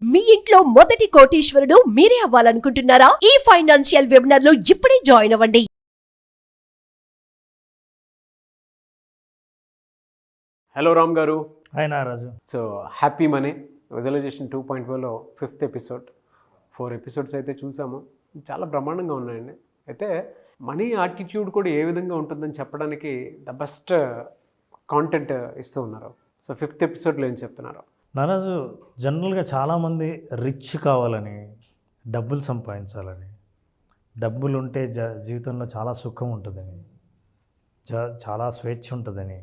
మీ ఇంట్లో మొదటి కోటీశ్వరుడు మీరే అవ్వాలనుకుంటున్నారా? ఈ ఫైనాన్షియల్ వెబినార్ లో ఇప్పుడే జాయిన్ అవ్వండి. హలో రామ్ గారు. Hi Naraju. So happy money visualization 2.0లో 5th ఎపిసోడ్. 4 ఎపిసోడ్స్ అయితే చూసాము. చాలా బ్రహ్మాండంగా ఉన్నాయండి. అయితే మనీ యాటిట్యూడ్ కూడా ఏ విధంగా ఉంటుందని చెప్పడానికి ద బెస్ట్ కాంటెంట్ ఇస్తూ ఉన్నారు. సో 5th ఎపిసోడ్లో ఏం చెప్తున్నారు? నారాజు, జనరల్గా చాలామంది రిచ్ కావాలని, డబ్బులు సంపాదించాలని, డబ్బులు ఉంటే జీవితంలో చాలా సుఖం ఉంటుందని, చాలా స్వేచ్ఛ ఉంటుందని,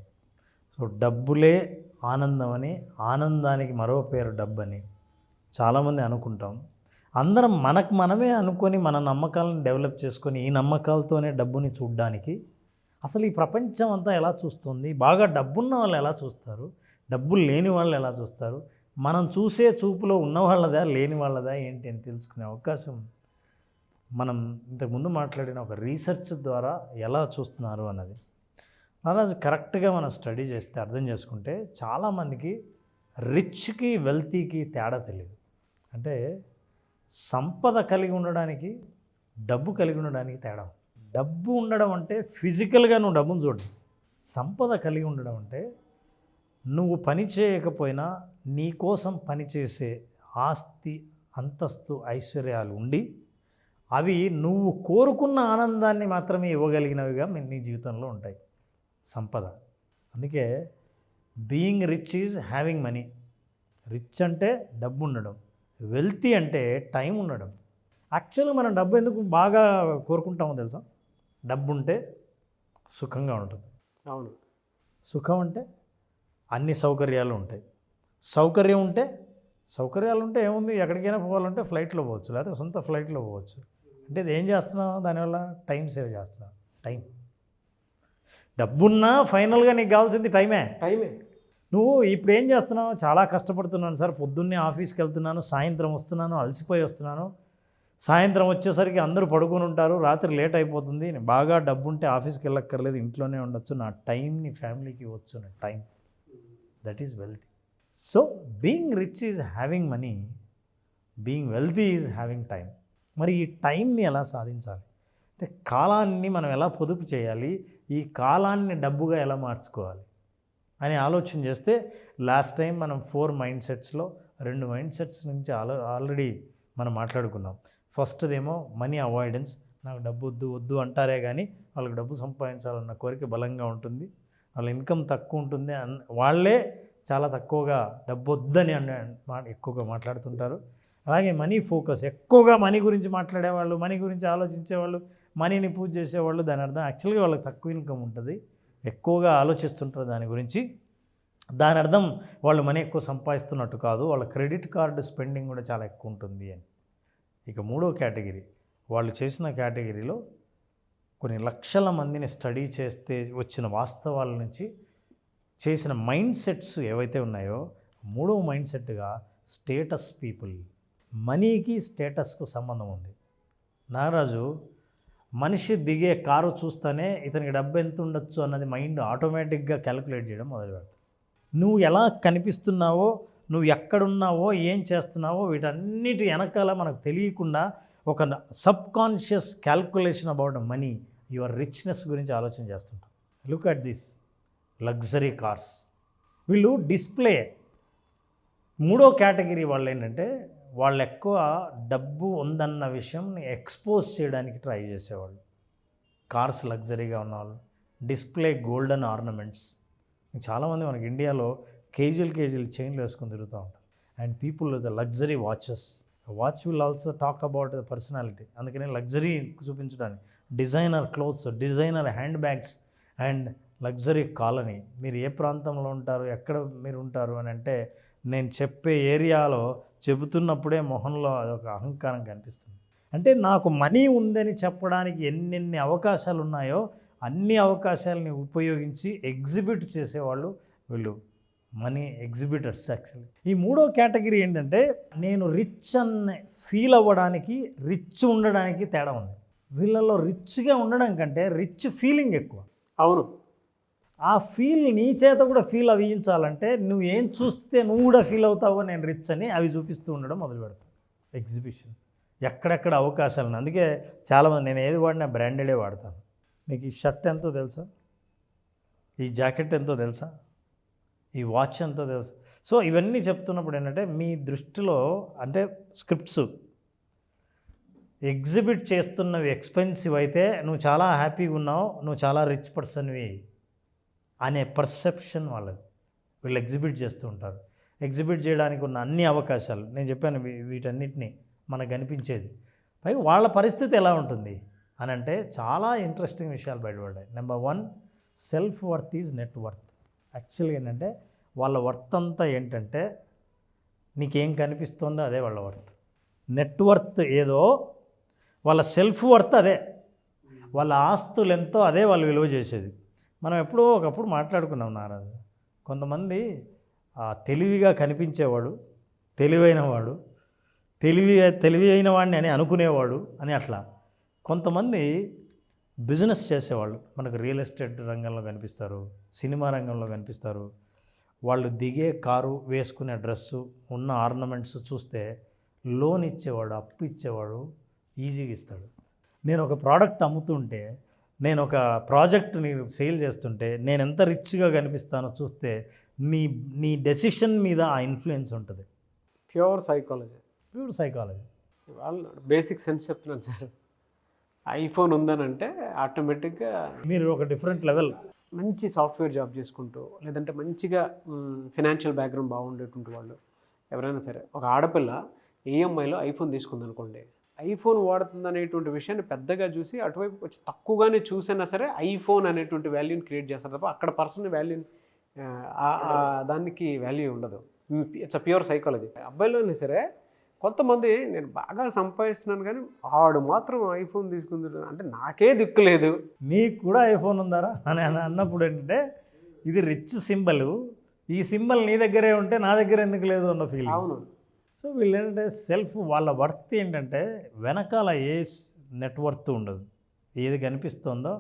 సో డబ్బులే ఆనందం అని, ఆనందానికి మరో పేరు డబ్బు అని చాలామంది అనుకుంటాం. అందరం మనకు మనమే అనుకొని మన నమ్మకాలను డెవలప్ చేసుకొని ఈ నమ్మకాలతోనే డబ్బుని చూడడానికి అసలు ఈ ప్రపంచం అంతా ఎలా చూస్తుంది, బాగా డబ్బున్న వాళ్ళు ఎలా చూస్తారు, డబ్బులు లేని వాళ్ళు ఎలా చూస్తారు, మనం చూసే చూపులో ఉన్నవాళ్ళదా లేని వాళ్ళదా ఏంటి అని తెలుసుకునే అవకాశం మనం ఇంతకుముందు మాట్లాడిన ఒక రీసెర్చ్ ద్వారా ఎలా చూస్తున్నారు అన్నది అలా కరెక్ట్గా మనం స్టడీ చేస్తే అర్థం చేసుకుంటే చాలామందికి రిచ్కి వెల్తీకి తేడా తెలియదు. అంటే సంపద కలిగి ఉండడానికి డబ్బు కలిగి ఉండడానికి తేడా. డబ్బు ఉండడం అంటే ఫిజికల్గా నువ్వు డబ్బును చూడడం. సంపద కలిగి ఉండడం అంటే నువ్వు పని చేయకపోయినా నీ కోసం పనిచేసే ఆస్తి, అంతస్తు, ఐశ్వర్యాలు ఉండి అవి నువ్వు కోరుకున్న ఆనందాన్ని మాత్రమే ఇవ్వగలిగినవిగా నీ జీవితంలో ఉంటాయి సంపద. అందుకే being rich is having money. Rich అంటే డబ్బు ఉండడం, వెల్తీ అంటే టైం ఉండడం. యాక్చువల్గా మనం డబ్బు ఎందుకు బాగా కోరుకుంటామో తెలుసా? డబ్బు ఉంటే సుఖంగా ఉంటుంది. అవును. సుఖం అంటే అన్ని సౌకర్యాలు ఉంటాయి. సౌకర్యాలు ఉంటే ఏముంది, ఎక్కడికైనా పోవాలంటే ఫ్లైట్లో పోవచ్చు, లేకపోతే సొంత ఫ్లైట్లో పోవచ్చు. అంటే ఇది ఏం చేస్తున్నావు దానివల్ల? టైం సేవ్ చేస్తున్నావు. టైం. డబ్బున్నా ఫైనల్గా నీకు కావాల్సింది టైమే. నువ్వు ఇప్పుడు ఏం చేస్తున్నావు? చాలా కష్టపడుతున్నాను సార్, పొద్దున్నే ఆఫీస్కి వెళ్తున్నాను, సాయంత్రం వస్తున్నాను, అలసిపోయి వస్తున్నాను, సాయంత్రం వచ్చేసరికి అందరూ పడుకొని ఉంటారు, రాత్రి లేట్ అయిపోతుంది, బాగా డబ్బు ఉంటే ఆఫీస్కి వెళ్ళక్కర్లేదు, ఇంట్లోనే ఉండొచ్చు, నా టైంని ఫ్యామిలీకి ఇవ్వచ్చు. నా time, that is wealthy. So being rich is having money, being wealthy is having time. మరి ఈ టైంని ఎలా సాధించాలి అంటే కాలాన్ని మనం ఎలా పొదుపు చేయాలి, ఈ కాలాన్ని డబ్బుగా ఎలా మార్చుకోవాలి అని ఆలోచన చేస్తే లాస్ట్ టైం మనం 4 మైండ్ సెట్స్లో 2 మైండ్ సెట్స్ నుంచి ఆల్రెడీ మనం మాట్లాడుకున్నాం. ఫస్ట్దేమో మనీ అవాయిడెన్స్. నాకు డబ్బు వద్దు అంటారే కానీ వాళ్ళకి డబ్బు సంపాదించాలన్న కోరిక బలంగా ఉంటుంది, వాళ్ళ ఇన్కమ్ తక్కువ ఉంటుంది, వాళ్ళే చాలా తక్కువగా డబ్బు వద్దని ఎక్కువగా మాట్లాడుతుంటారు. అలాగే మనీ ఫోకస్, ఎక్కువగా మనీ గురించి మాట్లాడేవాళ్ళు, మనీ గురించి ఆలోచించేవాళ్ళు, మనీని పూజ చేసేవాళ్ళు, దాని అర్థం యాక్చువల్గా వాళ్ళకి తక్కువ ఇన్కమ్ ఉంటుంది, ఎక్కువగా ఆలోచిస్తుంటారు దాని గురించి. దాని అర్థం వాళ్ళు మనీ ఎక్కువ సంపాదిస్తున్నట్టు కాదు, వాళ్ళ క్రెడిట్ కార్డు స్పెండింగ్ కూడా చాలా ఎక్కువ ఉంటుంది అని. ఇక 3వ కేటగిరీ, వాళ్ళు చేసిన కేటగిరీలో కొన్ని లక్షల మందిని స్టడీ చేస్తే వచ్చిన వాస్తవాల నుంచి చేసిన మైండ్ సెట్స్ ఏవైతే ఉన్నాయో 3వ మైండ్ సెట్గా స్టేటస్ పీపుల్. మనీకి స్టేటస్కు సంబంధం ఉంది. నాగరాజు, మనిషి దిగే కారు చూస్తేనే ఇతనికి డబ్బు ఎంత ఉండొచ్చు అన్నది మైండ్ ఆటోమేటిక్గా క్యాలిక్యులేట్ చేయడం మొదలు పెడతాడు. నువ్వు ఎలా కనిపిస్తున్నావో, నువ్వు ఎక్కడున్నావో, ఏం చేస్తున్నావో వీటన్నిటి వెనకాల మనకు తెలియకుండా ఒక subconscious calculation about money, your richness గురించి ఆలోచన చేస్తుంటాం. Look at this luxury cars. వీళ్ళు డిస్ప్లే. 3వ కేటగిరీ వాళ్ళు ఏంటంటే వాళ్ళు ఎక్కువ డబ్బు ఉందన్న విషయంని ఎక్స్పోజ్ చేయడానికి ట్రై చేసేవాళ్ళు. కార్స్ లగ్జరీగా ఉన్నవాళ్ళు, డిస్ప్లే గోల్డెన్ ఆర్నమెంట్స్. చాలామంది మనకి ఇండియాలో కేజీలు చైన్లు వేసుకొని తిరుగుతూ ఉంటారు. And people the luxury watches. Watch will also talk about the personality. అందుకని లగ్జరీ చూపించడానికి designer clothes, designer hand bags and luxury colony. మీరు ఏ ప్రాంతంలో ఉంటారు, ఎక్కడ మీరు ఉంటారు అని అంటే నేను చెప్పే ఏరియాలో చెబుతున్నప్పుడే మొహంలో అదొక అహంకారం కనిపిస్తుంది. అంటే నాకు మనీ ఉందని చెప్పడానికి ఎన్నెన్ని అవకాశాలు ఉన్నాయో అన్ని అవకాశాలని ఉపయోగించి ఎగ్జిబిట్ చేసేవాళ్ళు వీళ్ళు మనీ ఎగ్జిబిటర్స్. యాక్చువల్లీ ఈ 3వ కేటగిరీ ఏంటంటే నేను రిచ్ అన్న ఫీల్ అవ్వడానికి, రిచ్ ఉండడానికి తేడా ఉంది. వీళ్ళలో రిచ్గా ఉండడం కంటే రిచ్ ఫీలింగ్ ఎక్కువ. అవును. ఆ ఫీల్ నీ చేత కూడా ఫీల్ అవ్వించాలంటే నువ్వు ఏం చూస్తే నువ్వు కూడా ఫీల్ అవుతావో నేను రిచ్ అని అవి చూపిస్తూ ఉండడం మొదలు పెడతాను. ఎగ్జిబిషన్ ఎక్కడెక్కడ అవకాశాలను. అందుకే చాలామంది నేను ఏది వాడినా బ్రాండెడే వాడతాను. నీకు ఈ షర్ట్ ఎంతో తెలుసా, ఈ జాకెట్ ఎంతో తెలుసా, ఈ వాచ్ ఎంతో తెలుసా. సో ఇవన్నీ చెప్తున్నప్పుడు ఏంటంటే మీ దృష్టిలో అంటే స్క్రిప్ట్స్ ఎగ్జిబిట్ చేస్తున్నవి ఎక్స్పెన్సివ్ అయితే నువ్వు చాలా హ్యాపీగా ఉన్నావు, నువ్వు చాలా రిచ్ పర్సన్వి అనే పర్సెప్షన్ వాళ్ళది. వీళ్ళు ఎగ్జిబిట్ చేస్తూ ఉంటారు. ఎగ్జిబిట్ చేయడానికి ఉన్న అన్ని అవకాశాలు నేను చెప్పాను, వీటన్నిటిని మనకు కనిపించేది. పైగా వాళ్ళ పరిస్థితి ఎలా ఉంటుంది అని అంటే చాలా ఇంట్రెస్టింగ్ విషయాలు బయటపడ్డాయి. Number 1, self worth is net worth. యాక్చువల్గా ఏంటంటే వాళ్ళ వర్త్ అంతా ఏంటంటే నీకేం కనిపిస్తుందో అదే వాళ్ళ వర్త్. నెట్ వర్త్ ఏదో, వాళ్ళ సెల్ఫ్ వర్త్ అదే. వాళ్ళ ఆస్తులు ఎంతో అదే వాళ్ళు విలువ చేసేది. మనం ఎప్పుడో ఒకప్పుడు మాట్లాడుకున్నాం నారాజు. కొంతమంది తెలివిగా కనిపించేవాడు, తెలివైనవాడు, తెలివి అయిన వాడిని అని అనుకునేవాడు అని అట్లా. కొంతమంది బిజినెస్ చేసేవాళ్ళు మనకు రియల్ ఎస్టేట్ రంగంలో కనిపిస్తారు, సినిమా రంగంలో కనిపిస్తారు. వాళ్ళు దిగే కారు, వేసుకునే డ్రెస్సు, ఉన్న ఆర్నమెంట్స్ చూస్తే లోన్ ఇచ్చేవాడు, అప్పు ఇచ్చేవాడు ఈజీగా ఇస్తాడు. నేను ఒక ప్రోడక్ట్ అమ్ముతుంటే, నేను ఒక ప్రాజెక్ట్ని సేల్ చేస్తుంటే నేను ఎంత రిచ్గా కనిపిస్తానో చూస్తే నీ డెసిషన్ మీద ఆ ఇన్ఫ్లుయెన్స్ ఉంటుంది. Pure psychology. వాళ్ళు బేసిక్ సెన్స్ చెప్తున్నాను సార్. ఐఫోన్ ఉందనంటే ఆటోమేటిక్గా మీరు ఒక డిఫరెంట్ లెవెల్, మంచి సాఫ్ట్వేర్ జాబ్ చేసుకుంటూ, లేదంటే మంచిగా ఫినాన్షియల్ బ్యాక్గ్రౌండ్ బాగుండేటువంటి వాళ్ళు ఎవరైనా సరే, ఒక ఆడపిల్ల ఈఎంఐలో ఐఫోన్ తీసుకుందనుకోండి, ఐఫోన్ వాడుతుంది అనేటువంటి విషయాన్ని పెద్దగా చూసి అటువైపు వచ్చి తక్కువగానే చూసినా సరే ఐఫోన్ అనేటువంటి వాల్యూని క్రియేట్ చేస్తారు తప్ప అక్కడ పర్సన్ వాల్యూని దానికి వాల్యూ ఉండదు. It's a pure psychology. అబ్బాయిలోనే సరే కొంతమంది నేను బాగా సంపాదిస్తున్నాను కానీ ఆడు మాత్రం ఐఫోన్ తీసుకుంది అంటే నాకే దిక్కు లేదు. నీకు కూడా ఐఫోన్ ఉందారా అని అన్నప్పుడు ఏంటంటే ఇది రిచ్ సింబల్, ఈ సింబల్ నీ దగ్గరే ఉంటే నా దగ్గర ఎందుకు లేదు అన్న ఫీలింగ్. అవును. సో వీళ్ళు ఏంటంటే సెల్ఫ్ వాళ్ళ వర్త్ ఏంటంటే వెనకాల ఏ నెట్ వర్త్ ఉండదు. ఏది కనిపిస్తుందో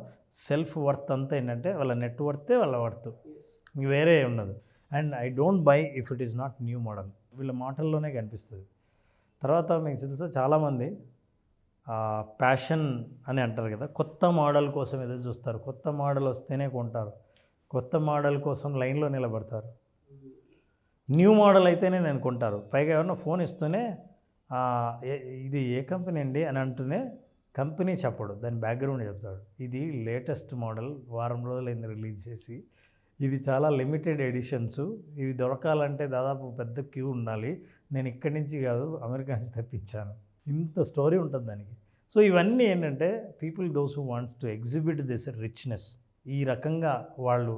సెల్ఫ్ వర్త్ అంతా ఏంటంటే వాళ్ళ నెట్ వర్తే వాళ్ళ వర్త్, ఇంక వేరే ఉండదు. And I don't by if it is not new model. వీళ్ళ మాటల్లోనే కనిపిస్తుంది. తర్వాత మీకు తెలుసా చాలామంది ప్యాషన్ అని అంటారు కదా, కొత్త మోడల్ కోసం ఎదురు చూస్తారు. కొత్త మోడల్ వస్తేనే కొంటారు, కొత్త మోడల్ కోసం లైన్లో నిలబడతారు. న్యూ మోడల్ అయితేనే నేను కొంటారు. పైగా ఏమన్నా ఫోన్ ఇస్తూనే ఇది ఏ కంపెనీ అండి అని అంటూనే కంపెనీ చెప్పడు, దాని బ్యాక్గ్రౌండ్ చెప్తాడు. ఇది లేటెస్ట్ మోడల్, వారం రోజులైంది రిలీజ్ చేసి, ఇది చాలా లిమిటెడ్ ఎడిషన్స్, ఇవి దొరకాలంటే దాదాపు పెద్ద క్యూ ఉండాలి, నేను ఇక్కడి నుంచి కాదు అమెరికా నుంచి తెప్పించాను. ఇంత స్టోరీ ఉంటుంది దానికి. సో ఇవన్నీ ఏంటంటే people those who wants to exhibit this richness, ఈ రకంగా వాళ్ళు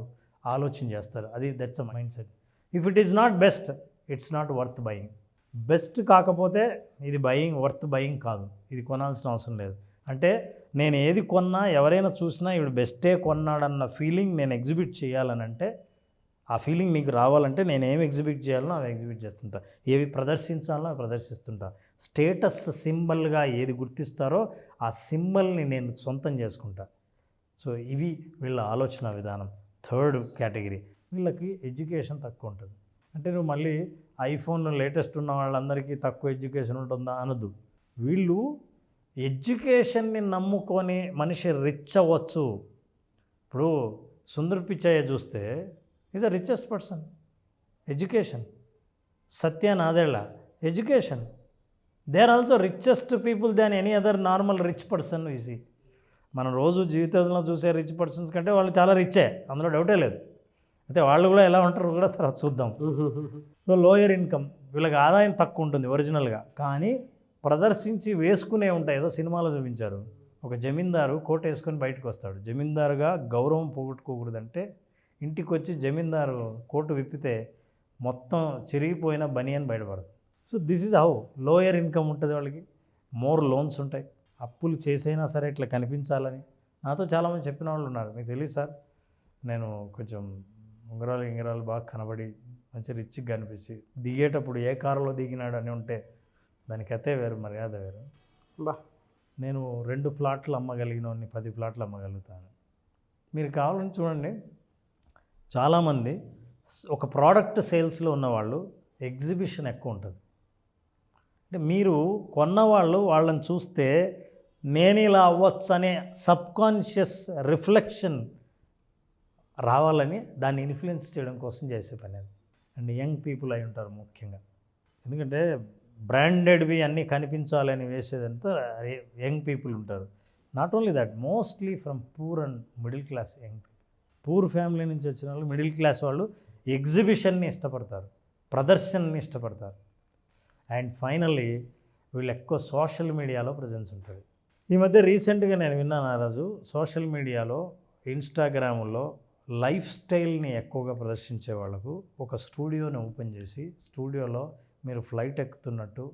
ఆలోచన చేస్తారు. అది that's a mind set. If it is not best, it's not worth buying. Best కాకపోతే ఇది వర్త్ బయింగ్ కాదు, ఇది కొనాల్సిన అవసరం లేదు. అంటే నేను ఏది కొన్నా, ఎవరైనా చూసినా ఇవి బెస్టే కొన్నాడన్న ఫీలింగ్ నేను ఎగ్జిబిట్ చేయాలని అంటే, ఆ ఫీలింగ్ నీకు రావాలంటే నేను ఏమి ఎగ్జిబిట్ చేయాలనో అవి ఎగ్జిబిట్ చేస్తుంటా, ఏవి ప్రదర్శించాలో అవి ప్రదర్శిస్తుంటా. స్టేటస్ సింబల్గా ఏది గుర్తిస్తారో ఆ సింబల్ని నేను సొంతం చేసుకుంటా. సో ఇవి వీళ్ళ ఆలోచన విధానం. థర్డ్ కేటగిరీ, వీళ్ళకి ఎడ్యుకేషన్ తక్కువ ఉంటుంది. అంటే నువ్వు మళ్ళీ ఐఫోన్ లేటెస్ట్ ఉన్న వాళ్ళందరికీ తక్కువ ఎడ్యుకేషన్ ఉంటుందా అనదు. వీళ్ళు ఎడ్యుకేషన్ని నమ్ముకొని మనిషి రిచ్ అవ్వచ్చు. ఇప్పుడు సుందర్ పిచ్చయ్య చూస్తే is a richest person, education. Satya Nadella education. They are also richest people than any other normal rich person easy. మనం రోజు జీవితంలో చూసే రిచ్ పర్సన్స్ కంటే వాళ్ళు చాలా రిచ్చే, అందులో డౌటే లేదు. అయితే వాళ్ళు కూడా ఎలా ఉంటారో కూడా తర్వాత చూద్దాం. సో లోయర్ ఇన్కమ్, వీళ్ళకి ఆదాయం తక్కువ ఉంటుంది ఒరిజినల్గా, కానీ ప్రదర్శించి వేసుకునే ఉంటాయి. ఏదో సినిమాలో చూపించారు, ఒక జమీందారు కోట్ వేసుకొని బయటకు వస్తాడు. జమీందారుగా గౌరవం పోగొట్టుకోకూడదంటే ఇంటికి వచ్చి జమీందారు కోటు విప్పితే మొత్తం చిరిగిపోయిన బనియన్ బయటపడదు. So this is how lower income ఉంటుంది వాళ్ళకి. మోర్ లోన్స్ ఉంటాయి, అప్పులు చేసైనా సరే ఇట్లా కనిపించాలని. నాతో చాలామంది చెప్పిన వాళ్ళు ఉన్నారు, మీకు తెలియదు సార్, నేను కొంచెం ఉంగరాలు బాగా కనబడి మంచి రిచ్గా కనిపించి దిగేటప్పుడు ఏ కారులో దిగినాడు అని ఉంటే దానికి అతే వేరు, మర్యాద వేరు. నేను 2 ప్లాట్లు అమ్మగలిగినోని 10 ప్లాట్లు అమ్మగలుగుతాను. మీరు కావాలని చూడండి, చాలామంది ఒక ప్రోడక్ట్ సేల్స్లో ఉన్నవాళ్ళు ఎగ్జిబిషన్ ఎక్కువ ఉంటుంది. అంటే మీరు కొన్నవాళ్ళు వాళ్ళని చూస్తే నేను ఇలా అవ్వచ్చు అనే సబ్కాన్షియస్ రిఫ్లెక్షన్ రావాలని దాన్ని ఇన్ఫ్లుయెన్స్ చేయడం కోసం చేసే పని అది. అండ్ యంగ్ పీపుల్ అయి ఉంటారు ముఖ్యంగా. ఎందుకంటే బ్రాండెడ్వి అన్నీ కనిపించాలని వేసేదంతా యంగ్ పీపుల్ ఉంటారు. Not only that, mostly from poor and middle class young people. Poor family నుంచి వచ్చిన వాళ్ళు, మిడిల్ క్లాస్ వాళ్ళు ఎగ్జిబిషన్ని ఇష్టపడతారు, ప్రదర్శనని ఇష్టపడతారు. అండ్ ఫైనల్లీ వీళ్ళు ఎక్కువ సోషల్ మీడియాలో ప్రజెన్స్ ఉంటుంది. ఈ మధ్య రీసెంట్గా నేను విన్నాను ఆ రోజు, సోషల్ మీడియాలో ఇన్స్టాగ్రాముల్లో లైఫ్ స్టైల్ని ఎక్కువగా ప్రదర్శించే వాళ్ళకు ఒక స్టూడియోని ఓపెన్ చేసి, స్టూడియోలో మీరు ఫ్లైట్ ఎక్కుతున్నట్టు,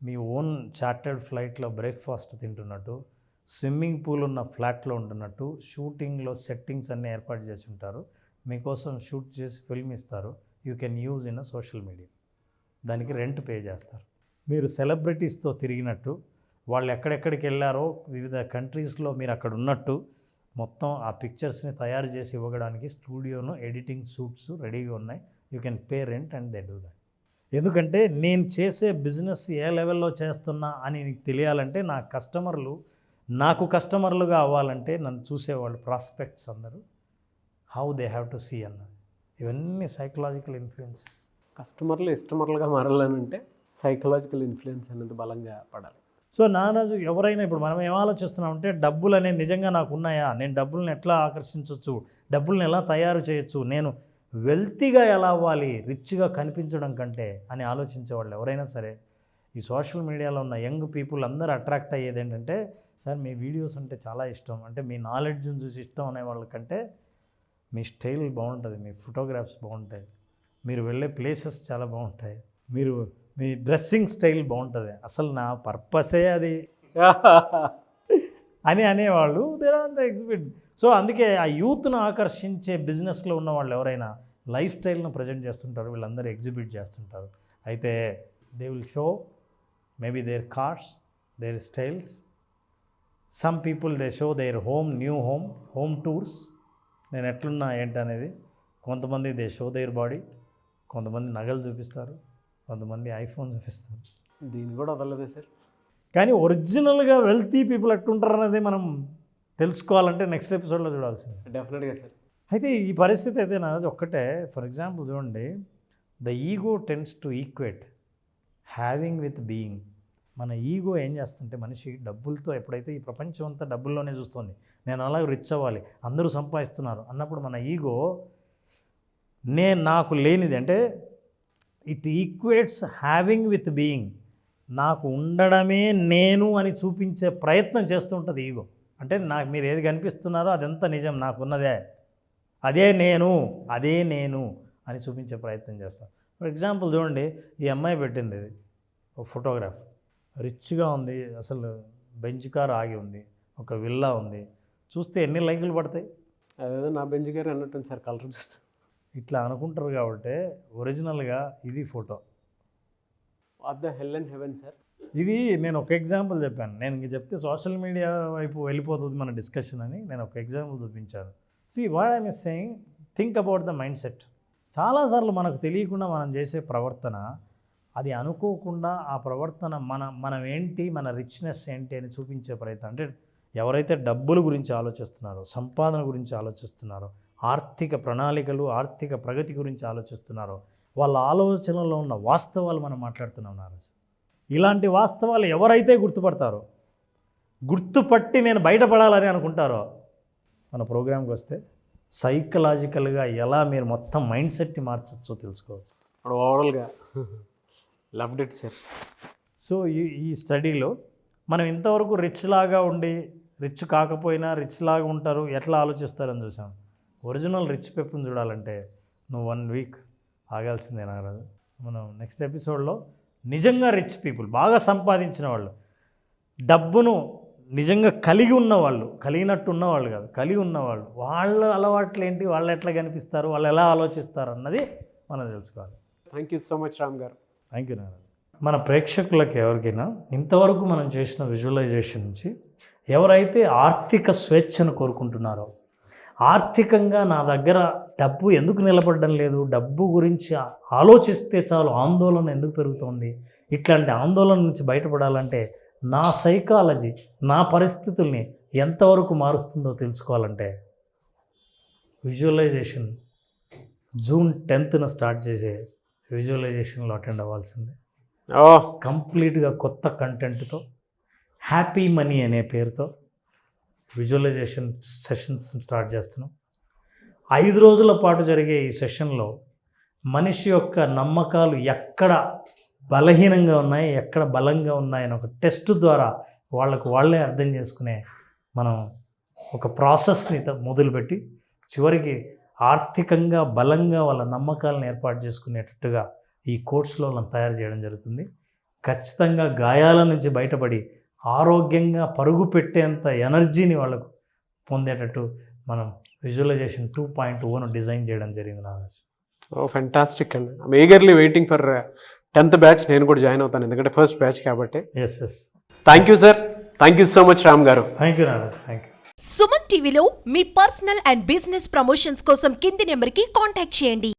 మీ ఓన్ చార్టర్డ్ ఫ్లైట్లో బ్రేక్ఫాస్ట్ తింటున్నట్టు, స్విమ్మింగ్ పూల్ ఉన్న ఫ్లాట్లో ఉంటున్నట్టు, షూటింగ్లో సెట్టింగ్స్ అన్నీ ఏర్పాటు చేసి ఉంటారు. మీకోసం షూట్ చేసి ఫిల్మ్ ఇస్తారు. You can use in a social media. దానికి రెంట్ పే చేస్తారు. మీరు సెలబ్రిటీస్తో తిరిగినట్టు, వాళ్ళు ఎక్కడెక్కడికి వెళ్ళారో వివిధ కంట్రీస్లో మీరు అక్కడ ఉన్నట్టు మొత్తం ఆ పిక్చర్స్ని తయారు చేసి ఇవ్వడానికి స్టూడియోను ఎడిటింగ్ షూట్స్ రెడీగా ఉన్నాయి. You can pay rent and they do that. ఎందుకంటే నేను చేసే బిజినెస్ ఏ లెవెల్లో చేస్తున్నా అని నీకు తెలియాలంటే నా కస్టమర్లు నాకు కస్టమర్లుగా అవ్వాలంటే నన్ను చూసేవాళ్ళు ప్రాస్పెక్ట్స్ అందరూ how they have to see అన్నది. ఇవన్నీ సైకలాజికల్ ఇన్ఫ్లుయెన్సెస్. కస్టమర్లు ఇష్టమర్లుగా మారాలనంటే సైకలాజికల్ ఇన్ఫ్లుయెన్స్ అనేది బలంగా పడాలి. సో నారాజు ఎవరైనా ఇప్పుడు మనం ఏం ఆలోచిస్తున్నామంటే డబ్బులు అనేది నిజంగా నాకు ఉన్నాయా, నేను డబ్బుల్ని ఎట్లా ఆకర్షించవచ్చు, డబ్బుల్ని ఎలా తయారు చేయొచ్చు, నేను వెల్తీగా ఎలా అవ్వాలి, రిచ్గా కనిపించడం కంటే అని ఆలోచించే వాళ్ళు ఎవరైనా సరే ఈ సోషల్ మీడియాలో ఉన్న యంగ్ పీపుల్ అందరూ అట్రాక్ట్ అయ్యేది ఏంటంటే, సార్ మీ వీడియోస్ అంటే చాలా ఇష్టం, అంటే మీ నాలెడ్జ్ని చూసి ఇష్టం అనే వాళ్ళకంటే మీ స్టైల్ బాగుంటుంది, మీ ఫోటోగ్రాఫ్స్ బాగుంటాయి, మీరు వెళ్ళే ప్లేసెస్ చాలా బాగుంటాయి, మీ డ్రెస్సింగ్ స్టైల్ బాగుంటుంది, అసలు నా పర్పసే అది అని అనేవాళ్ళు there are the exhibit. So అందుకే ఆ యూత్ను ఆకర్షించే బిజినెస్లో ఉన్న వాళ్ళు ఎవరైనా లైఫ్ స్టైల్ను ప్రజెంట్ చేస్తుంటారు, వీళ్ళందరూ ఎగ్జిబిట్ చేస్తుంటారు. అయితే they will show maybe their cars, their styles. Some people they show their new home tours, నేను ఎట్లున్నా ఏంటనేది. కొంతమంది దే షో దేర్ బాడీ, కొంతమంది నగలు చూపిస్తారు, కొంతమంది ఐఫోన్ చూపిస్తారు. దీన్ని కూడా వదలదే సార్. కానీ ఒరిజినల్గా వెల్తీ పీపుల్ ఎట్టుంటారు అనేది మనం తెలుసుకోవాలంటే నెక్స్ట్ ఎపిసోడ్లో చూడాల్సింది. డెఫినెట్గా సార్. అయితే ఈ పరిస్థితి అయితే నాది ఒక్కటే. ఫర్ ఎగ్జాంపుల్ చూడండి, the ego tends to equate having with being. మన ఈగో ఏం చేస్తుంటే మనిషి డబ్బులతో ఎప్పుడైతే ఈ ప్రపంచం అంతా డబ్బుల్లోనే చూస్తుంది, నేను అలాగే రిచ్ అవ్వాలి, అందరూ సంపాదిస్తున్నారు అన్నప్పుడు మన ఈగో నాకు లేనిది అంటే ఇట్ ఈక్వేట్స్ హ్యావింగ్ విత్ బీయింగ్. నాకు ఉండడమే నేను అని చూపించే ప్రయత్నం చేస్తూ ఉంటుంది ఈగో. అంటే నాకు మీరు ఏది కనిపిస్తున్నారో అదంతా నిజం, నాకున్నదే, అదే నేను అని చూపించే ప్రయత్నం చేస్తాను. ఫర్ ఎగ్జాంపుల్ చూడండి, ఈ అమ్మాయి పెట్టింది ఇది ఒక ఫోటోగ్రాఫ్, రిచ్గా ఉంది, అసలు బెంచ్ కార్ ఆగి ఉంది, ఒక విల్లా ఉంది, చూస్తే ఎన్ని లైకులు పడతాయి. అదేదో నా బెంచ్ గారు అన్నట్టుంది సార్, కలర్ చూస్తే ఇట్లా అనుకుంటారు. కాబట్టి ఒరిజినల్గా ఇది photo. What the hell and heaven sir. ఇది నేను ఒక ఎగ్జాంపుల్ చెప్పాను. నేను ఇంక చెప్తే సోషల్ మీడియా వైపు వెళ్ళిపోతుంది మన డిస్కషన్ అని నేను ఒక ఎగ్జాంపుల్ చూపించాను. See what I am saying, think about the mindset. చాలాసార్లు మనకు తెలియకుండా మనం చేసే ప్రవర్తన, అది అనుకోకుండా ఆ ప్రవర్తన మనం ఏంటి, మన రిచ్నెస్ ఏంటి అని చూపించే ప్రయత్నం. అంటే ఎవరైతే డబ్బుల గురించి ఆలోచిస్తున్నారో, సంపాదన గురించి ఆలోచిస్తున్నారో, ఆర్థిక ప్రణాళికలు, ఆర్థిక ప్రగతి గురించి ఆలోచిస్తున్నారో, వాళ్ళ ఆలోచనలో ఉన్న వాస్తవాలు మనం మాట్లాడుతున్నాం నారాజు. ఇలాంటి వాస్తవాలు ఎవరైతే గుర్తుపడతారో, గుర్తుపట్టి నేను బయటపడాలని అనుకుంటారో, మన ప్రోగ్రామ్కి వస్తే సైకలాజికల్గా ఎలా మీరు మొత్తం మైండ్ సెట్ని మార్చచ్చో తెలుసుకోవచ్చు. ఇప్పుడు ఓవరాల్గా లవ్డ్ ఇట్ సార్. సో ఈ స్టడీలో మనం ఇంతవరకు రిచ్ లాగా ఉండి, రిచ్ కాకపోయినా రిచ్ లాగా ఉంటారు, ఎట్లా ఆలోచిస్తారని చూసాం. ఒరిజినల్ రిచ్ పీపుల్ని చూడాలంటే నువ్వు 1 వీక్ ఆగాల్సిందే నారాజు. మనం నెక్స్ట్ ఎపిసోడ్లో నిజంగా రిచ్ పీపుల్, బాగా సంపాదించిన వాళ్ళు, డబ్బును నిజంగా కలిగి ఉన్నవాళ్ళు, కలిగినట్టు ఉన్నవాళ్ళు కాదు, కలిగి ఉన్నవాళ్ళు, వాళ్ళ అలవాట్లు ఏంటి, వాళ్ళు ఎట్లా కనిపిస్తారు, వాళ్ళు ఎలా ఆలోచిస్తారు అన్నది మనం తెలుసుకోవాలి. Thank you so much Ram గారు. Thank you Narayana. మన ప్రేక్షకులకు ఎవరికైనా ఇంతవరకు మనం చేసిన విజువలైజేషన్ నుంచి ఎవరైతే ఆర్థిక స్వేచ్ఛను కోరుకుంటున్నారో, ఆర్థికంగా నా దగ్గర డబ్బు ఎందుకు నిలబడడం లేదు, డబ్బు గురించి ఆలోచిస్తే చాలు ఆందోళన ఎందుకు పెరుగుతుంది, ఇట్లాంటి ఆందోళన నుంచి బయటపడాలంటే నా సైకాలజీ, నా పరిస్థితుల్ని ఎంతవరకు మారుస్తుందో తెలుసుకోవాలంటే విజువలైజేషన్ జూన్ 10th స్టార్ట్ చేసే విజువలైజేషన్లో అటెండ్ అవ్వాల్సిందే. కంప్లీట్గా కొత్త కంటెంట్తో హ్యాపీ మనీ అనే పేరుతో విజువలైజేషన్ సెషన్స్ స్టార్ట్ చేస్తున్నాం. 5 రోజుల పాటు జరిగే ఈ సెషన్లో మనిషి యొక్క నమ్మకాలు ఎక్కడ బలహీనంగా ఉన్నాయి, ఎక్కడ బలంగా ఉన్నాయని ఒక టెస్ట్ ద్వారా వాళ్ళే అర్థం చేసుకునే మనం ఒక ప్రాసెస్ని మొదలుపెట్టి చివరికి ఆర్థికంగా బలంగా వాళ్ళ నమ్మకాలను ఏర్పాటు చేసుకునేటట్టుగా ఈ కోర్సులో వాళ్ళని తయారు చేయడం జరుగుతుంది. ఖచ్చితంగా గాయాల నుంచి బయటపడి ఆరోగ్యంగా పరుగు పెట్టేంత ఎనర్జీని వాళ్ళకు పొందేటట్టు మనం విజువలైజేషన్ 2.0 డిజైన్ చేయడం జరిగింది. నాగరాజ్, ఫెంటాస్టిక్ అండి. I'm eagerly waiting for 10th batch. నేను కూడా జాయిన్ అవుతాను, ఎందుకంటే ఫస్ట్ బ్యాచ్ కాబట్టి. Yes. Thank you sir, thank you so much Ram గారు. Thank you Nagaraj, thank you. Suman టీవీలో మీ పర్సనల్ అండ్ బిజినెస్ ప్రమోషన్స్ కోసం కింది నెంబర్కి కాంటాక్ట్ చేయండి.